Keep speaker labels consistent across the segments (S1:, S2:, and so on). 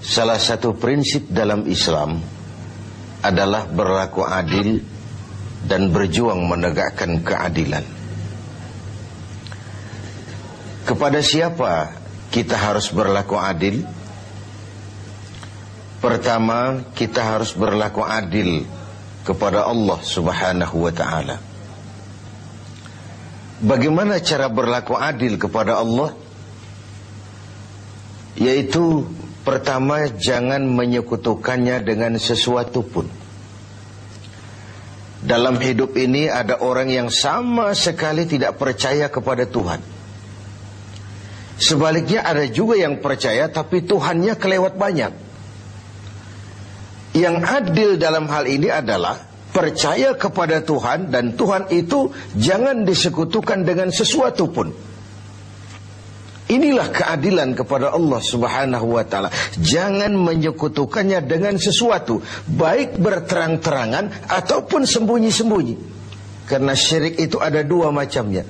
S1: Salah satu prinsip dalam Islam adalah berlaku adil dan berjuang menegakkan keadilan. Kepada siapa kita harus berlaku adil? Pertama, kita harus berlaku adil kepada Allah Subhanahu wa ta'ala. Bagaimana cara berlaku adil kepada Allah? Yaitu pertama, jangan menyekutukannya dengan sesuatu pun. Dalam hidup ini ada orang yang sama sekali tidak percaya kepada Tuhan. Sebaliknya ada juga yang percaya tapi Tuhannya kelewat banyak. Yang adil dalam hal ini adalah percaya kepada Tuhan, dan Tuhan itu jangan disekutukan dengan sesuatu pun. Inilah keadilan kepada Allah Subhanahu wa ta'ala. Jangan menyekutukannya dengan sesuatu, baik berterang-terangan ataupun sembunyi-sembunyi. Karena syirik itu ada dua macamnya.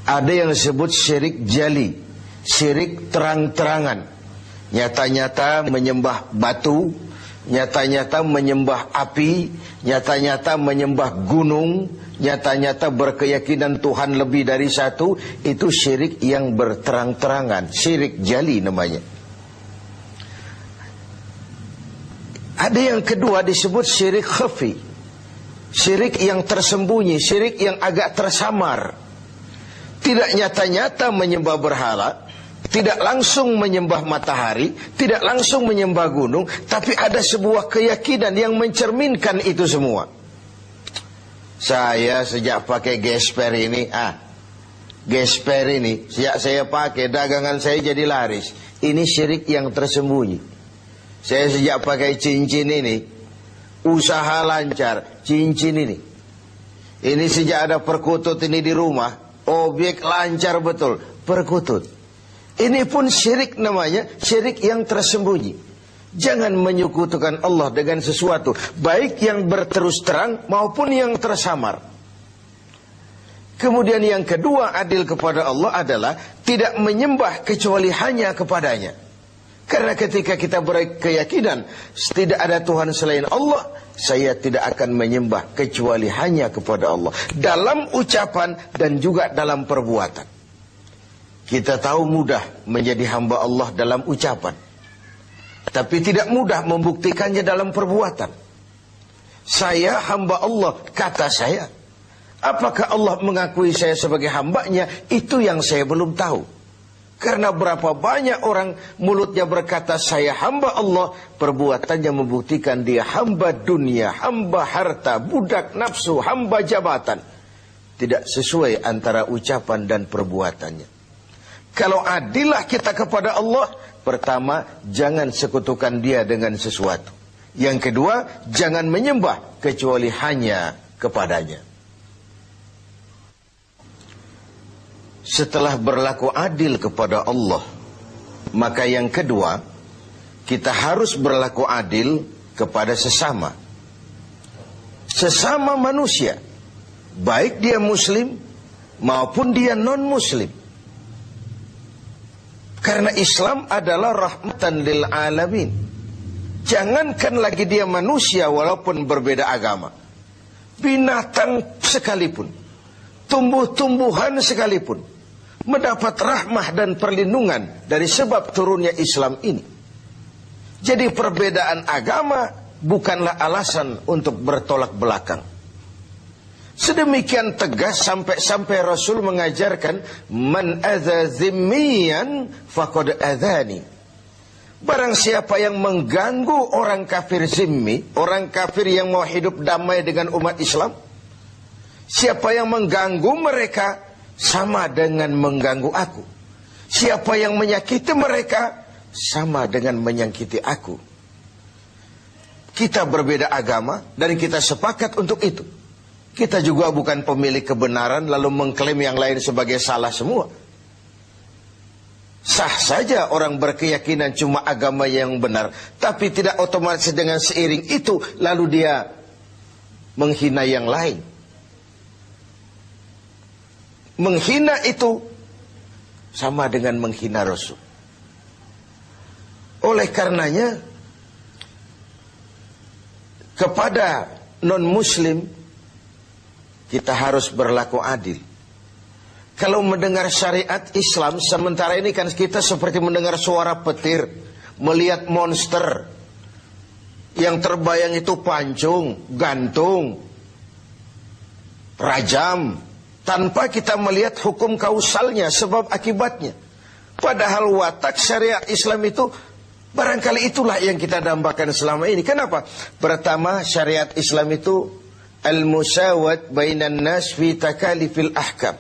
S1: Ada yang disebut syirik jali, syirik terang-terangan. Nyata-nyata menyembah batu, nyata-nyata menyembah api, nyata-nyata menyembah gunung, nyata-nyata berkeyakinan Tuhan lebih dari satu. Itu syirik yang berterang-terangan, syirik jali namanya. Ada yang kedua disebut syirik khafi, syirik yang tersembunyi, syirik yang agak tersamar. Tidak nyata-nyata menyembah berhala, tidak langsung menyembah matahari, tidak langsung menyembah gunung, tapi ada sebuah keyakinan yang mencerminkan itu semua. Saya sejak pakai gesper ini, gesper ini, sejak saya pakai dagangan saya jadi laris. Ini syirik yang tersembunyi. Saya sejak pakai cincin ini, usaha lancar, cincin ini. Ini sejak ada perkutut ini di rumah, objek lancar betul, perkutut. Ini pun syirik namanya, syirik yang tersembunyi. Jangan menyekutukan Allah dengan sesuatu, baik yang berterus terang maupun yang tersamar. Kemudian yang kedua, adil kepada Allah adalah tidak menyembah kecuali hanya kepadanya. Karena ketika kita berkeyakinan tidak ada Tuhan selain Allah, saya tidak akan menyembah kecuali hanya kepada Allah, dalam ucapan dan juga dalam perbuatan. Kita tahu mudah menjadi hamba Allah dalam ucapan, tapi tidak mudah membuktikannya dalam perbuatan. Saya hamba Allah, kata saya. Apakah Allah mengakui saya sebagai hambanya? Itu yang saya belum tahu. Karena berapa banyak orang mulutnya berkata saya hamba Allah, perbuatannya membuktikan dia hamba dunia, hamba harta, budak nafsu, hamba jabatan. Tidak sesuai antara ucapan dan perbuatannya. Kalau adillah kita kepada Allah, pertama, jangan sekutukan dia dengan sesuatu. Yang kedua, jangan menyembah kecuali hanya kepadanya. Setelah berlaku adil kepada Allah, maka yang kedua, kita harus berlaku adil kepada sesama. Sesama manusia, baik dia muslim maupun dia non-muslim. Karena Islam adalah rahmatan lil alamin. Jangankan lagi dia manusia walaupun berbeda agama, binatang sekalipun, tumbuh-tumbuhan sekalipun, mendapat rahmah dan perlindungan dari sebab turunnya Islam ini. Jadi perbedaan agama bukanlah alasan untuk bertolak belakang. Sedemikian tegas sampai Rasul mengajarkan, man adza zimmiyan faqad adzani. Barang siapa yang mengganggu orang kafir zimmi, orang kafir yang mau hidup damai dengan umat Islam, siapa yang mengganggu mereka sama dengan mengganggu aku. Siapa yang menyakiti mereka sama dengan menyakiti aku. Kita berbeda agama dan kita sepakat untuk itu. Kita juga bukan pemilik kebenaran lalu mengklaim yang lain sebagai salah semua. Sah saja orang berkeyakinan cuma agama yang benar, tapi tidak otomatis dengan seiring itu lalu dia menghina yang lain. Menghina itu sama dengan menghina Rasul. Oleh karenanya, kepada non-muslim kita harus berlaku adil. Kalau mendengar syariat Islam, sementara ini kan kita seperti mendengar suara petir, melihat monster. Yang terbayang itu pancung, gantung, rajam, tanpa kita melihat hukum kausalnya, sebab akibatnya. Padahal watak syariat Islam itu barangkali itulah yang kita dambakan selama ini. Kenapa? Pertama, syariat Islam itu al-musawat bainan nas fi takalifil ahkam.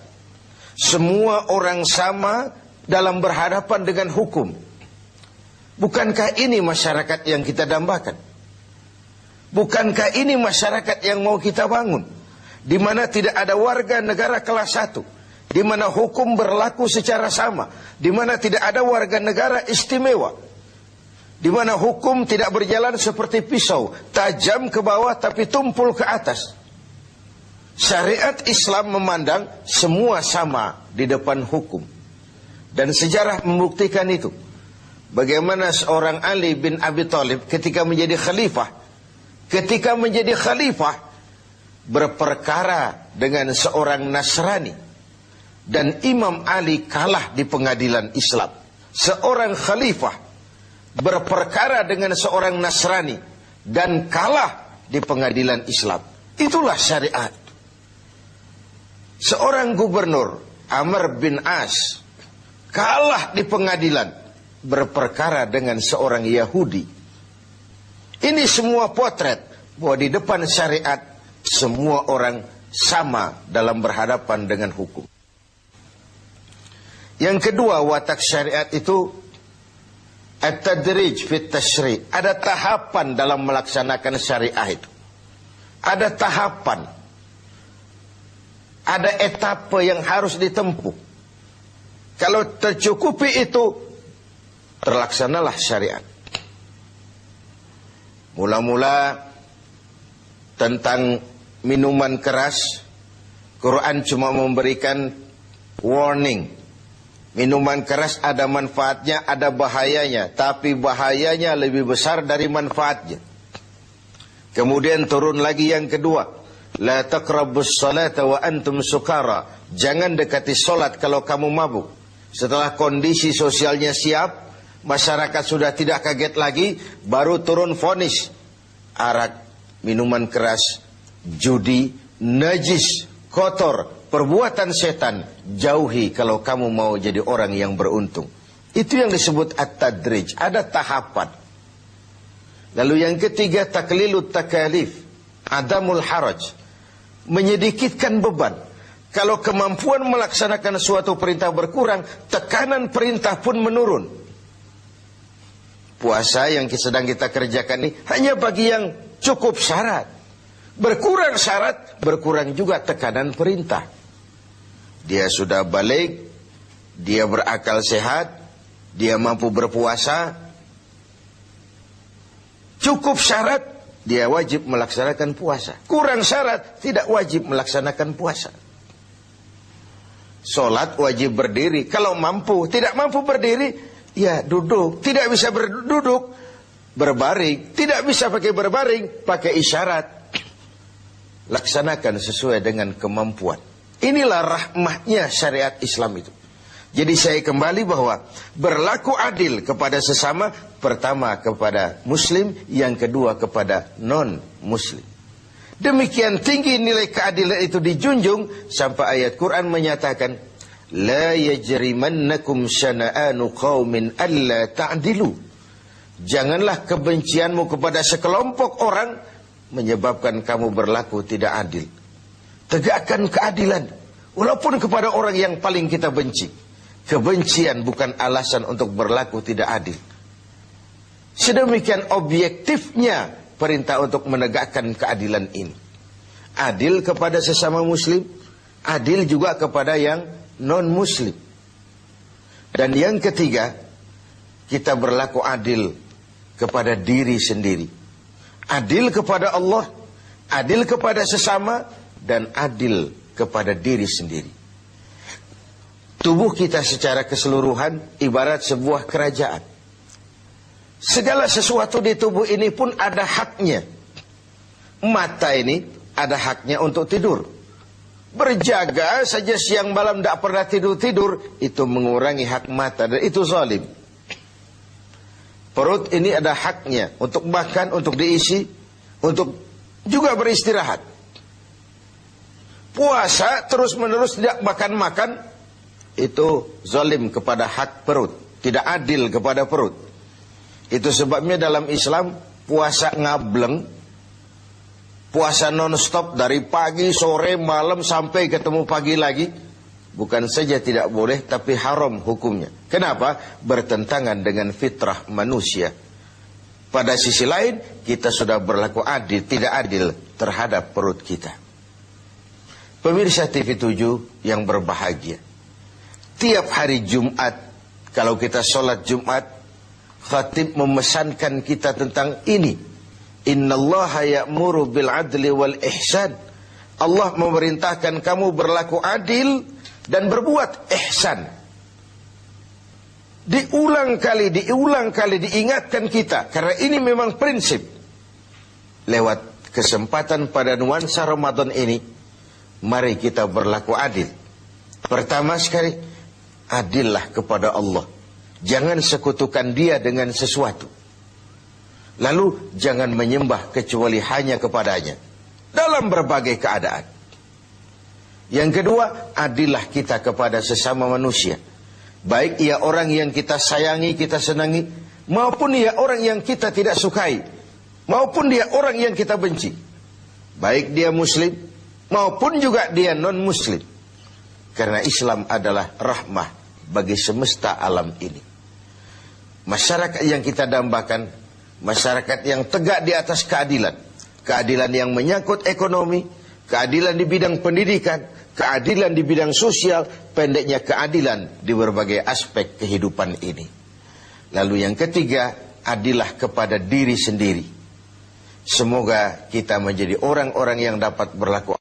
S1: Semua orang sama dalam berhadapan dengan hukum. Bukankah ini masyarakat yang kita dambakan? Bukankah ini masyarakat yang mau kita bangun? Di mana tidak ada warga negara kelas 1, di mana hukum berlaku secara sama, di mana tidak ada warga negara istimewa, di mana hukum tidak berjalan seperti pisau, tajam ke bawah tapi tumpul ke atas. Syariat Islam memandang semua sama di depan hukum. Dan sejarah membuktikan itu. Bagaimana seorang Ali bin Abi Thalib ketika menjadi khalifah, berperkara dengan seorang Nasrani, dan Imam Ali kalah di pengadilan Islam. Seorang khalifah berperkara dengan seorang Nasrani dan kalah di pengadilan Islam. Itulah syariat. Seorang gubernur, Amr bin As, kalah di pengadilan berperkara dengan seorang Yahudi. Ini semua potret bahwa di depan syariat semua orang sama dalam berhadapan dengan hukum. Yang kedua, watak syariat itu at-tadrij fit tashri'. Ada tahapan dalam melaksanakan syariah itu. Ada tahapan. Ada etapa yang harus ditempuh. Kalau tercukupi itu, terlaksanalah syariat. Mula-mula tentang minuman keras, Quran cuma memberikan warning. Minuman keras ada manfaatnya, ada bahayanya, tapi bahayanya lebih besar dari manfaatnya. Kemudian turun lagi yang kedua, la taqrabus salata wa antum sukara. Jangan dekati solat kalau kamu mabuk. Setelah kondisi sosialnya siap, masyarakat sudah tidak kaget lagi, baru turun vonis. Arak, minuman keras, judi, najis, kotor, perbuatan setan, jauhi kalau kamu mau jadi orang yang beruntung. Itu yang disebut at-tadrij, ada tahapan. Lalu yang ketiga, taklilut takalif, adamul haraj, menyedikitkan beban. Kalau kemampuan melaksanakan suatu perintah berkurang, tekanan perintah pun menurun. Puasa yang sedang kita kerjakan ini hanya bagi yang cukup syarat. Berkurang syarat, berkurang juga tekanan perintah. Dia sudah balik, dia berakal sehat, dia mampu berpuasa. Cukup syarat, dia wajib melaksanakan puasa. Kurang syarat, tidak wajib melaksanakan puasa. Solat wajib berdiri. Kalau mampu, tidak mampu berdiri, ya duduk. Tidak bisa berduduk, berbaring. Tidak bisa pakai berbaring, pakai isyarat. Laksanakan sesuai dengan kemampuan. Inilah rahmatnya syariat Islam itu. Jadi saya kembali bahwa berlaku adil kepada sesama, pertama kepada muslim, yang kedua kepada non-muslim. Demikian tinggi nilai keadilan itu dijunjung sampai ayat Quran menyatakan, la yajrimannakum syana'anu qaumin alla ta'dilu. Janganlah kebencianmu kepada sekelompok orang menyebabkan kamu berlaku tidak adil. Tegakkan keadilan walaupun kepada orang yang paling kita benci. Kebencian bukan alasan untuk berlaku tidak adil. Sedemikian objektifnya perintah untuk menegakkan keadilan ini. Adil kepada sesama muslim, adil juga kepada yang non-muslim. Dan yang ketiga, kita berlaku adil kepada diri sendiri. Adil kepada Allah, adil kepada sesama, dan adil kepada diri sendiri. Tubuh kita secara keseluruhan ibarat sebuah kerajaan. Segala sesuatu di tubuh ini pun ada haknya. Mata ini ada haknya untuk tidur. Berjaga saja siang malam tidak pernah tidur-tidur, itu mengurangi hak mata dan itu zalim. Perut ini ada haknya untuk makan, untuk diisi, untuk juga beristirahat. Puasa terus-menerus tidak makan-makan, itu zalim kepada hak perut, tidak adil kepada perut. Itu sebabnya dalam Islam puasa ngableng, puasa non-stop dari pagi, sore, malam sampai ketemu pagi lagi, bukan saja tidak boleh tapi haram hukumnya. Kenapa? Bertentangan dengan fitrah manusia. Pada sisi lain kita sudah berlaku adil, tidak adil terhadap perut kita. Pemirsa TV 7 yang berbahagia, tiap hari Jumat kalau kita sholat Jumat, khatib memesankan kita tentang ini. Innallaha ya'muru bil adli wal ihsan. Allah memerintahkan kamu berlaku adil dan berbuat ihsan. Diulang kali diingatkan kita, karena ini memang prinsip. Lewat kesempatan pada nuansa Ramadan ini, mari kita berlaku adil. Pertama sekali, adillah kepada Allah. Jangan sekutukan Dia dengan sesuatu. Lalu jangan menyembah kecuali hanya kepadanya dalam berbagai keadaan. Yang kedua, adillah kita kepada sesama manusia. Baik ia orang yang kita sayangi, kita senangi, maupun ia orang yang kita tidak sukai, maupun dia orang yang kita benci. Baik dia muslim, maupun juga dia non-muslim. Karena Islam adalah rahmah bagi semesta alam ini. Masyarakat yang kita dambakan, masyarakat yang tegak di atas keadilan. Keadilan yang menyangkut ekonomi, keadilan di bidang pendidikan, keadilan di bidang sosial, pendeknya keadilan di berbagai aspek kehidupan ini. Lalu yang ketiga, adillah kepada diri sendiri. Semoga kita menjadi orang-orang yang dapat berlaku